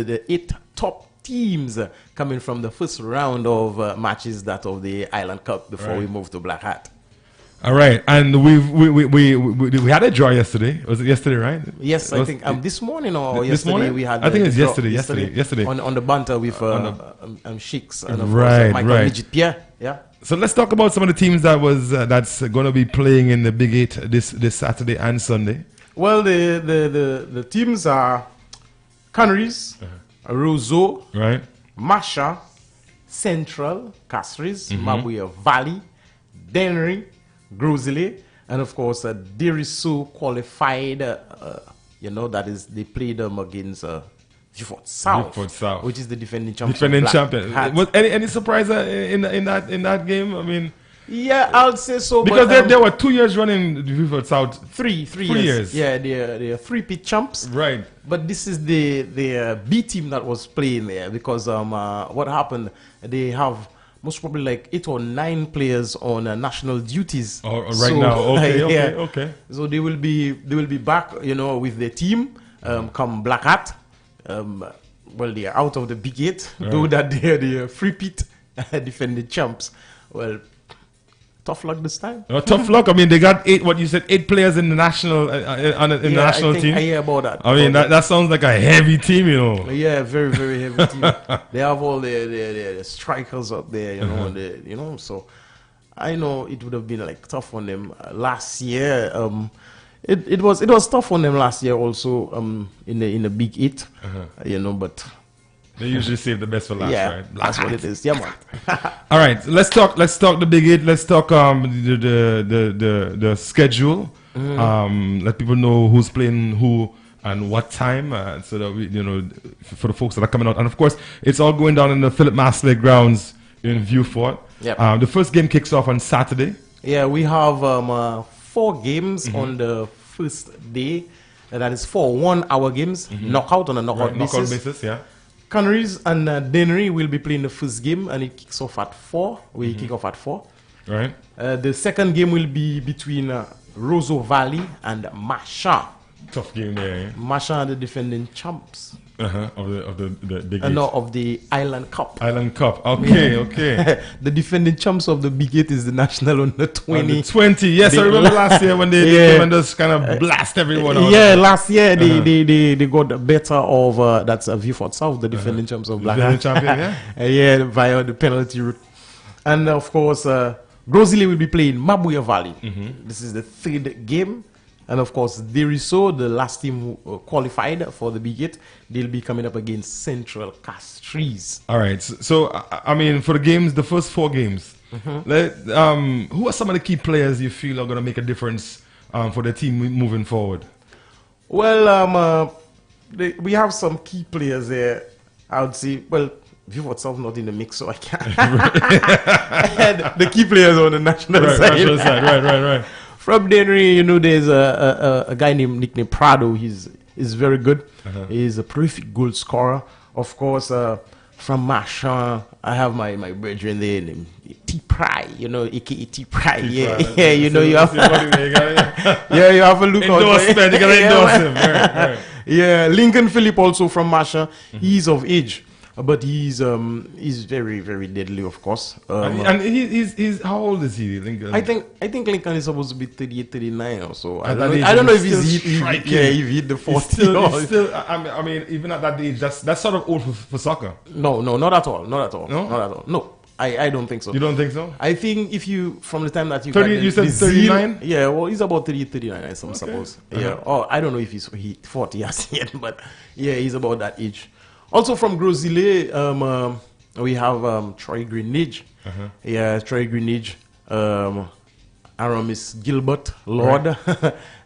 the 8 top teams coming from the first round of matches, that of the Island Cup, before we move to Black Hat. All right, and we had a draw yesterday. Was it yesterday, right? Yes, I think this morning or this yesterday morning? we had. I think it's yesterday. On the banter with Sheiks and of right, course Michael Midget Pierre. Yeah. So let's talk about some of the teams that's going to be playing in the Big 8 this Saturday and Sunday. Well, the teams are Canaries, Roseau, right, Masha, Central, Castries, Mabuya Valley, Dennery, Grosile, and of course Deriso qualified. That is, they played them against Vieux-Fort South, which is the defending champion. Was any surprise in that game? I mean, yeah, I'll say so. Because there were 2 years running Vieux-Fort South. Three years. Yeah, they're three-peat champs. Right. But this is the B team that was playing there, because what happened? They have most probably like 8 or 9 players on national duties now. Okay. So they will be back, with their team come Black Hat. Well, they are out of the Big 8, though that they're the three-peat defending champs. Well, tough luck this time. Tough luck. I mean, they got 8 players in the national in the national team. I hear about that. I mean, that sounds like a heavy team, Yeah, very, very heavy team. They have all the strikers up there, So I know it would have been like tough on them last year. It was tough on them last year also. In the Big 8, but. They usually save the best for last, right? That's what it is. Yeah, man. All right, let's talk the Big 8. Let's talk the schedule. Let people know who's playing who and what time, so that we, for the folks that are coming out. And of course, it's all going down in the Philip Masley grounds in Vieux-Fort. Yep. The first game kicks off on Saturday. Yeah, we have 4 games on the first day. That is 4 1-hour games, knockout on a knockout basis. Yeah. Canaries and Dennery will be playing the first game, and it kicks off at 4. We kick off at 4. Right. The second game will be between Roseau Valley and Masha. Tough game there. Eh? Masha are the defending champs. Of the Big 8. No, of the Island Cup. Island Cup. Okay. The defending champs of the Big 8 is the national under 20. Under 20. Yes, I remember last year when they came and just kind of blast everyone out. Yeah, last year they got the better of that's Vieux-Fort South, the defending champs of Black Hat. Champion, yeah, via the penalty route. And of course, Grosile will be playing Mabuya Valley. This is the 3rd game. And of course, Deriso, the last team who qualified for the Big 8, they'll be coming up against Central Castries. All right. So I mean, for the games, the first 4 games, who are some of the key players you feel are going to make a difference for the team moving forward? Well, we have some key players there. I would say, well, Vieux-Fort South not in the mix, so I can't. The key players on the national side. Right. From Dennery, there's a guy nicknamed Prado. He's very good. He's a prolific goal scorer. Of course, from Marchand, I have my brethren there named T-Pry, aka T-Pry. Yeah, you have you have a look endorsement, you gotta endorse him. Right. Yeah, Lincoln Phillip also from Marchand. He's of age. But he's very, very deadly, of course. And he's how old is he, Lincoln? I think Lincoln is supposed to be 38, 39 or so. I don't know if he's hit the 40. I mean, even at that age, that's sort of old for soccer. No, not at all. No, I don't think so. You don't think so? I think if you, from the time that you 30, you said 39? Yeah, well, he's about 38, 39, I suppose. Yeah. Oh, I don't know if he's 40 as yet, but yeah, he's about that age. Also from Grosile, we have Troy Greenidge. Yeah, Troy Greenidge. Aramis Gilbert, Lord.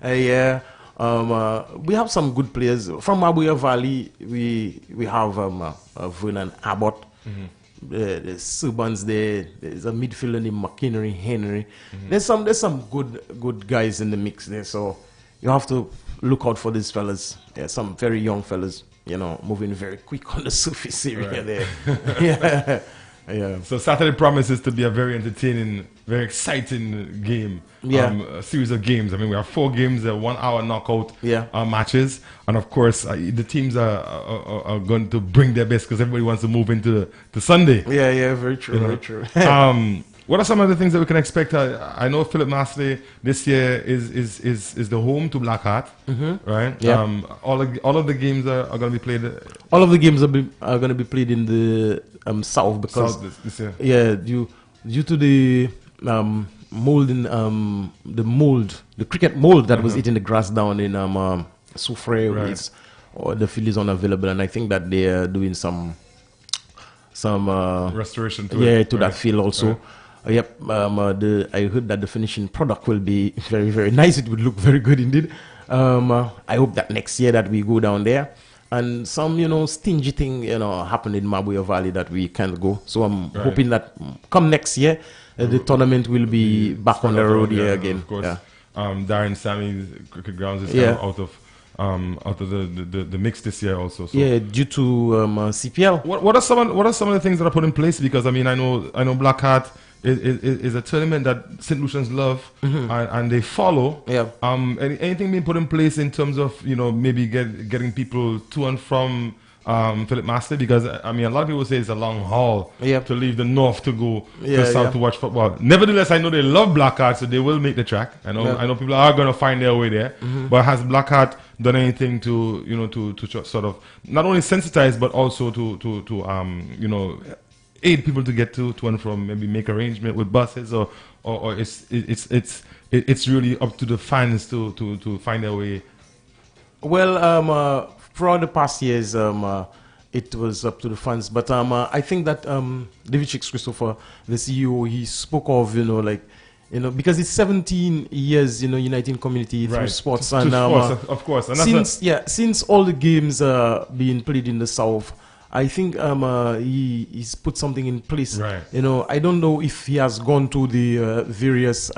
Right. We have some good players. From Mabuya Valley, we have Vernon Abbott. The Subans there. There's a midfielder named McKinnery Henry. There's some good guys in the mix there. So you have to look out for these fellas. Yeah, some very young fellas. Moving very quick on the surface area there. Yeah. Yeah. So Saturday promises to be a very entertaining, very exciting game. Yeah. A series of games. I mean, we have 4 games, 1 hour knockout Yeah. matches, and of course, the teams are going to bring their best because everybody wants to move into the Sunday. Yeah, yeah, very true, very true. What are some of the things that we can expect? I know Philip Masley this year is the home to Blackheart, right? Yeah. All of the games are going to be played. All of the games are going to be played in the south because South this year. yeah, due to the mold in the cricket mold that was eating the grass down in Soufrière, Right. or the field is unavailable, and I think that they are doing some Restoration to yeah it. to that field also. Right. Yep, I heard that the finishing product will be very, very nice. It would look very good indeed. I hope that next year that we go down there, and some stingy thing happen in Mabuya Valley that we can't go. So I'm hoping that come next year the tournament will be back on the road here again. Of course. Yeah. Darren Sammy's cricket grounds is kind of out of the mix this year also. So. Yeah, due to CPL. What are some of the things that are put in place? Because I mean, I know Blackheart is a tournament that St. Lucians love and they follow. Yeah. Anything being put in place in terms of maybe getting people to and from Philip Masley? Because I mean, a lot of people say it's a long haul to leave the north to go to south to watch football. Nevertheless, I know they love Blackheart, so they will make the track. I know people are going to find their way there. But has Blackheart done anything to to sort of not only sensitize but also to aid people to get to and from, maybe make arrangement with buses or it's really up to the fans to find their way? Well, throughout the past years, it was up to the fans, but I think that David Chicks Christopher, the CEO, he spoke of because it's 17 years uniting community through sports, and sports, of course, and since all the games are being played in the south, I think he's put something in place. Right. I don't know if he has gone to the various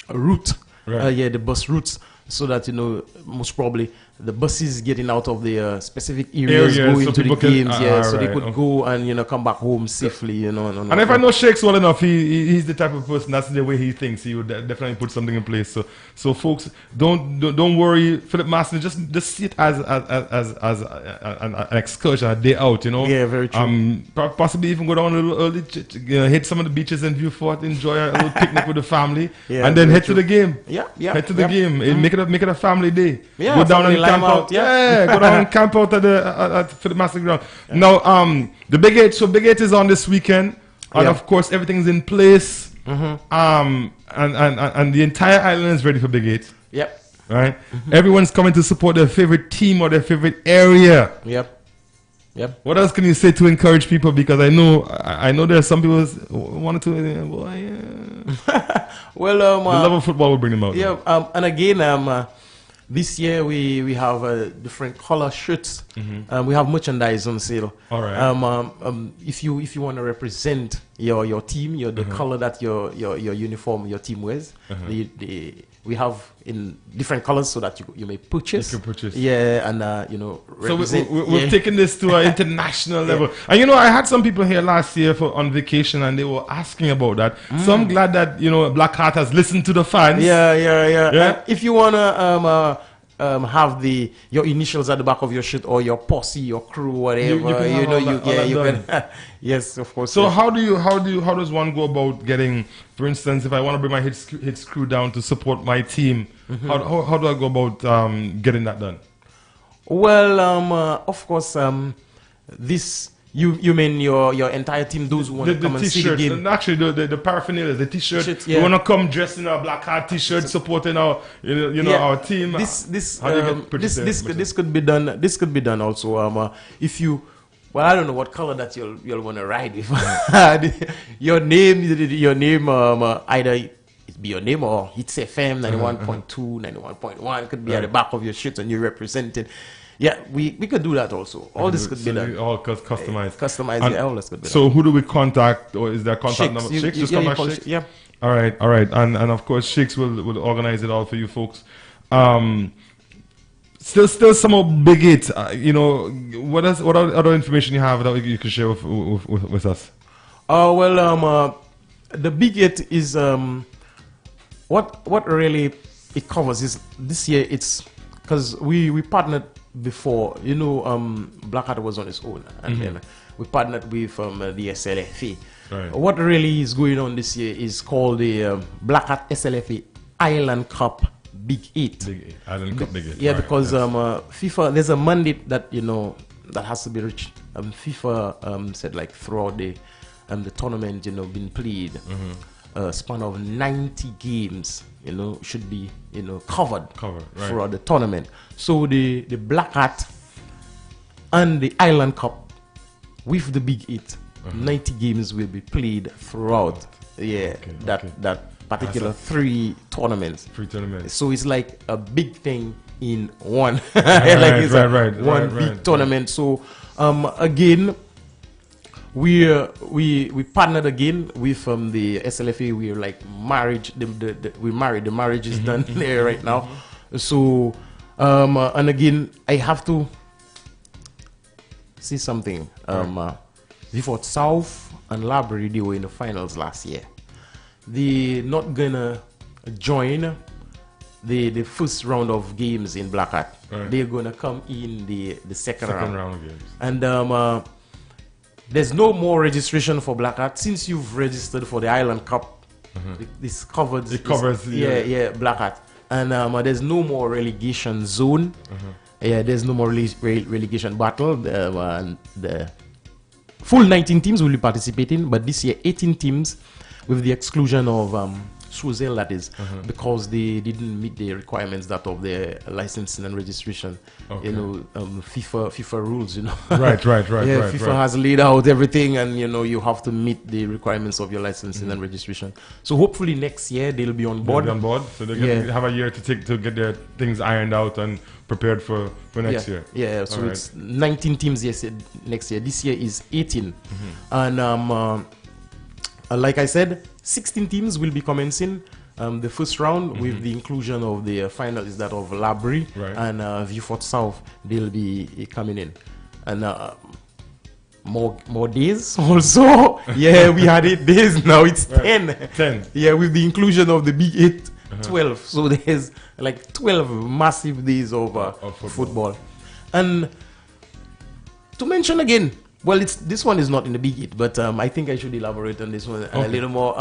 route, the bus routes, so that most probably the buses getting out of the specific areas going to the games, so they could go and come back home safely. And if I know Shakes well enough, he's the type of person, that's the way he thinks. He would definitely put something in place. So folks, don't worry. Philip Masley, just see it as an excursion, a day out. Yeah, very true. Possibly even go down a little early, hit some of the beaches in Vieux-Fort, enjoy a little picnic with the family, and then head to the game. Head to the game. Make it a family day. Go down and camp out. Go down and camp out at Philip Masley ground. Now, the Big 8. So Big 8 is on this weekend, and of course everything's in place. And the entire island is ready for Big 8. Yep. Right. Everyone's coming to support their favorite team or their favorite area. Yep. What else can you say to encourage people? Because I know there are some people who wanted to. Well, the love of football will bring them out. Yeah. And again, this year we have different color shirts. We have merchandise on sale. All right. If you want to represent your team, the color that your uniform, your team wears, we have in different colors so that you may purchase. You can purchase. Yeah, and represent. So we've taken this to an international level. And I had some people here last year on vacation, and they were asking about that. So I'm glad that Blackheart has listened to the fans. Yeah. If you wanna have your initials at the back of your shirt, or your posse, your crew, whatever, you can. Yes, of course. So how does one go about getting, for instance, if I want to bring my hits crew down to support my team, how do I go about getting that done? Well, of course, this. You mean your entire team, those who want to come and see the game? Actually, the paraphernalia, the t-shirt. You want to come dressed in a Blackheart t-shirt, supporting our our team. This could be done. This could be done also. If you, well, I don't know what color that you'll want to ride with. your name, either it be your name or Hits FM 91.2, 91.1 could be at the back of your shirt, and you're representing. Yeah, we could do that also. All this could be done. All customized. All this could be done. So who do we contact, or is there contact number? Shakes, just contact Shakes? Yeah. All right. And of course, Shakes will organize it all for you folks. Still some more Big 8. What other information you have that you can share with us? The Big Eight is what really it covers is this year. It's because we partnered before. Black Hat was on its own, and then we partnered with the SLFA. Right. What really is going on this year is called the Black Hat SLFA Island Cup Big Eight. Big Eight. Island Cup Big Eight. Yeah, Right, because yes. FIFA, there's a mandate that that has to be reached. FIFA said like throughout the tournament, been played, span of 90 games, should be covered Right. throughout the tournament. So the Black Hat and the Island Cup with the Big Eight, 90 games will be played throughout. Yeah, that particular three tournaments. Free tournaments. So it's like a big thing in one. Right, it's right, one big tournament. So again, we partnered again with the SLFA. We're like marriage. We married. The marriage is done there right now. So and again, I have to say something. Before South and Library, they were in the finals last year. They not gonna join the first round of games in Black Hat. Right. They're gonna come in the second round. round of games. And there's no more registration for Black Hat since you've registered for the Island Cup. This covers. It covers. Black Hat, and there's no more relegation zone. Yeah, there's no more relegation battle. The full 19 teams will be participating, but this year 18 teams, with the exclusion of Suzel, that is, because they didn't meet the requirements that of their licensing and registration. Okay. FIFA rules. Right. Yeah, FIFA has laid out everything, and you have to meet the requirements of your licensing and registration. So hopefully next year they'll be on board. They'll be on board, so they have a year to get their things ironed out and prepared for next year. Yeah, so it's 19 teams next year. This year is 18, and like I said, 16 teams will be commencing the first round with the inclusion of the finalists that of Labry and Viewfort South. They'll be coming in, and more days also. Yeah, we had 8 days, now it's 10. 10. Yeah, with the inclusion of the Big 8, 12. So there's like 12 massive days of football. And to mention again, well, this one is not in the Big 8, but I think I should elaborate on this one a little more.